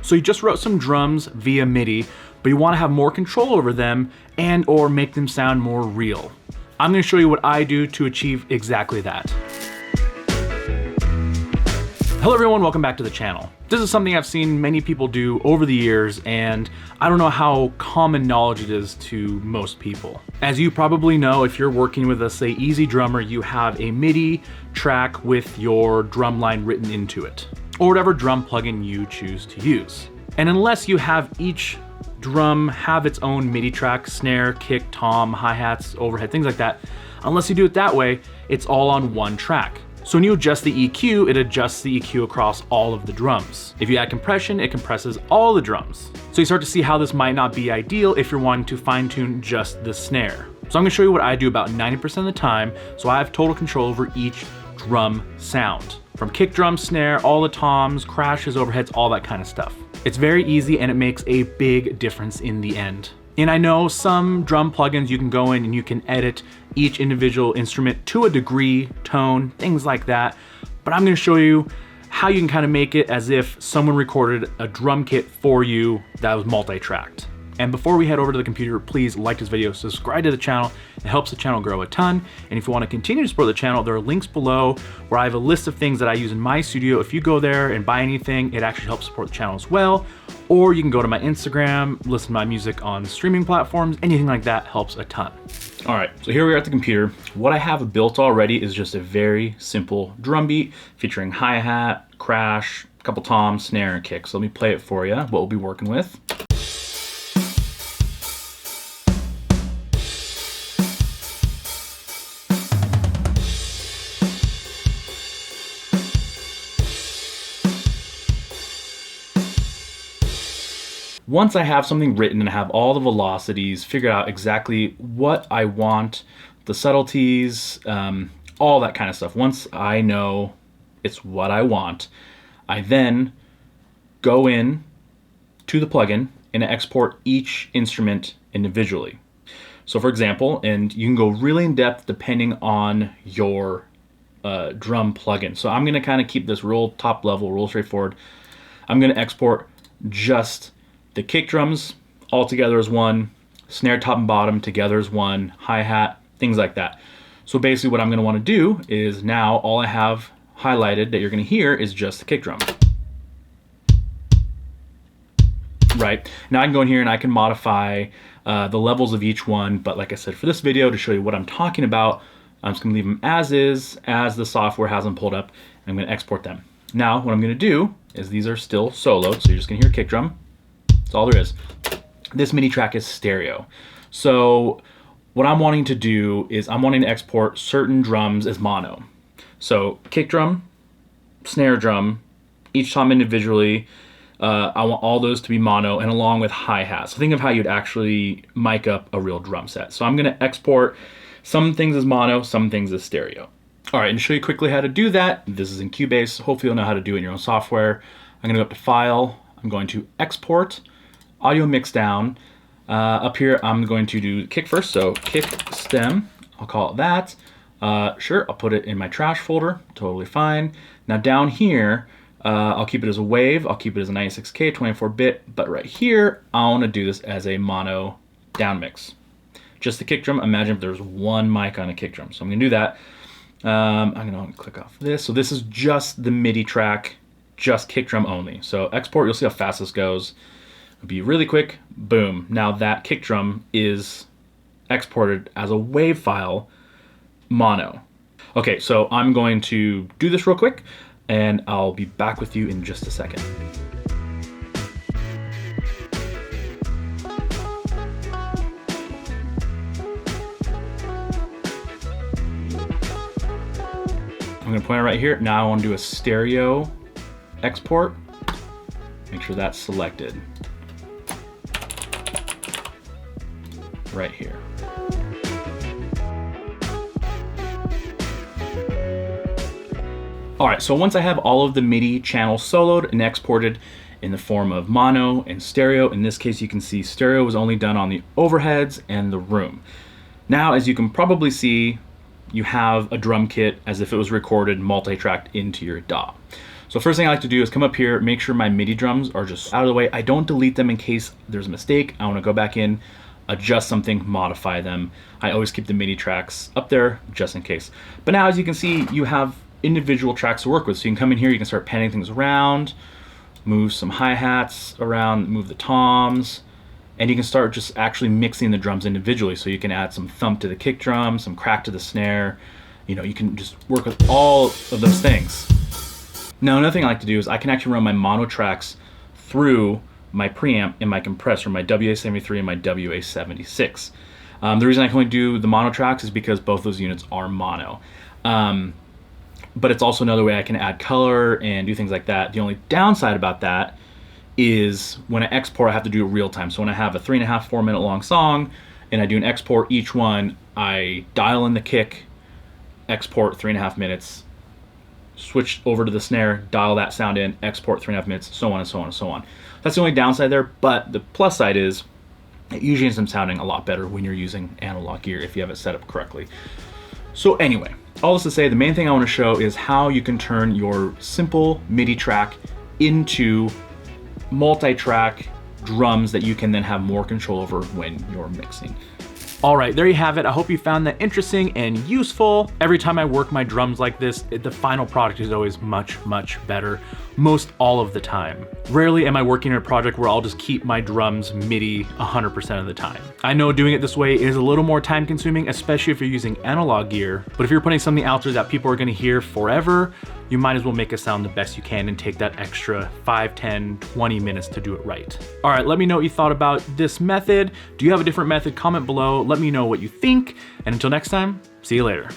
So you just wrote some drums via MIDI, but you want to have more control over them and or make them sound more real. I'm going to show you what I do to achieve exactly that. Hello everyone, welcome back to the channel. This is something I've seen many people do over the years, and I don't know how common knowledge it is to most people. As you probably know, if you're working with, let's say, EZdrummer, you have a MIDI track with your drum line written into it, or whatever drum plugin you choose to use. And unless you have each drum have its own MIDI track, snare, kick, tom, hi-hats, overhead, things like that, unless you do it that way, it's all on one track. So when you adjust the EQ, it adjusts the EQ across all of the drums. If you add compression, it compresses all the drums. So you start to see how this might not be ideal if you're wanting to fine tune just the snare. So I'm gonna show you what I do about 90% of the time, so I have total control over each drum sound. From kick drum, snare, all the toms, crashes, overheads, all that kind of stuff. It's very easy and it makes a big difference in the end. And I know some drum plugins you can go in and you can edit each individual instrument to a degree, tone, things like that. But I'm gonna show you how you can kind of make it as if someone recorded a drum kit for you that was multi-tracked. And before we head over to the computer, please like this video, subscribe to the channel. It helps the channel grow a ton. And if you want to continue to support the channel, there are links below where I have a list of things that I use in my studio. If you go there and buy anything, it actually helps support the channel as well. Or you can go to my Instagram, listen to my music on streaming platforms, anything like that helps a ton. All right, so here we are at the computer. What I have built already is just a very simple drum beat featuring hi-hat, crash, a couple toms, snare, and kick. So let me play it for you, what we'll be working with. Once I have something written and have all the velocities, figure out exactly what I want, the subtleties, all that kind of stuff. Once I know it's what I want, I then go in to the plugin and export each instrument individually. So for example, and you can go really in depth depending on your drum plugin. So I'm gonna kind of keep this real top level, real straightforward. I'm gonna export just the kick drums all together as one, snare top and bottom together as one, hi-hat, things like that. So basically what I'm gonna wanna do is now all I have highlighted that you're gonna hear is just the kick drum. Right, now I can go in here and I can modify the levels of each one, but like I said, for this video, to show you what I'm talking about, I'm just gonna leave them as is, as the software has them pulled up, and I'm gonna export them. Now, what I'm gonna do is these are still soloed, so you're just gonna hear kick drum. That's all there is. This MIDI track is stereo. So what I'm wanting to do is I'm wanting to export certain drums as mono. So kick drum, snare drum, each tom individually, I want all those to be mono and along with hi-hat. So think of how you'd actually mic up a real drum set. So I'm gonna export some things as mono, some things as stereo. All right, and to show you quickly how to do that, this is in Cubase. Hopefully you'll know how to do it in your own software. I'm gonna go up to File, I'm going to Export, Audio Mix Down. Up here, I'm going to do kick first, so kick stem, I'll call it that. Sure, I'll put it in my trash folder, totally fine. Now down here, I'll keep it as a wave, I'll keep it as a 96K, 24-bit, but right here, I wanna do this as a mono down mix. Just the kick drum, imagine if there's one mic on a kick drum. So I'm gonna do that. I'm gonna click off this. So this is just the MIDI track, just kick drum only. So export, you'll see how fast this goes. It'll be really quick, boom. Now that kick drum is exported as a WAV file, mono. Okay, so I'm going to do this real quick and I'll be back with you in just a second. I'm gonna point it right here. Now I wanna do a stereo export. Make sure that's selected. Right here. All right, so once I have all of the MIDI channels soloed and exported in the form of mono and stereo, in this case you can see stereo was only done on the overheads and the room. Now, as you can probably see, you have a drum kit as if it was recorded multi-tracked into your DAW. So first thing I like to do is come up here, make sure my MIDI drums are just out of the way. I don't delete them in case there's a mistake. I want to go back in, adjust something, modify them. I always keep the MIDI tracks up there just in case. But now, as you can see, you have individual tracks to work with. So you can come in here, you can start panning things around, move some hi-hats around, move the toms, and you can start just actually mixing the drums individually. So you can add some thump to the kick drum, some crack to the snare. You know, you can just work with all of those things. Now, another thing I like to do is I can actually run my mono tracks through my preamp and my compressor, my WA73 and my WA76. The reason I can only do the mono tracks is because both those units are mono. But it's also another way I can add color and do things like that. The only downside about that is when I export, I have to do it real time. So when I have a 3.5, 4 minute long song and I do an export each one, I dial in the kick, export 3.5 minutes, switch over to the snare, dial that sound in, export 3.5 minutes, so on and so on and so on. That's the only downside there, but the plus side is it usually ends up sounding a lot better when you're using analog gear if you have it set up correctly. So anyway, all this to say, the main thing I want to show is how you can turn your simple MIDI track into multi-track drums that you can then have more control over when you're mixing. All right, there you have it. I hope you found that interesting and useful. Every time I work my drums like this, the final product is always much, much better, most all of the time. Rarely am I working on a project where I'll just keep my drums MIDI 100% of the time. I know doing it this way is a little more time consuming, especially if you're using analog gear, but if you're putting something out there that people are gonna hear forever, you might as well make it sound the best you can and take that extra 5, 10, 20 minutes to do it right. All right, let me know what you thought about this method. Do you have a different method? Comment below. Let me know what you think. And until next time, see you later.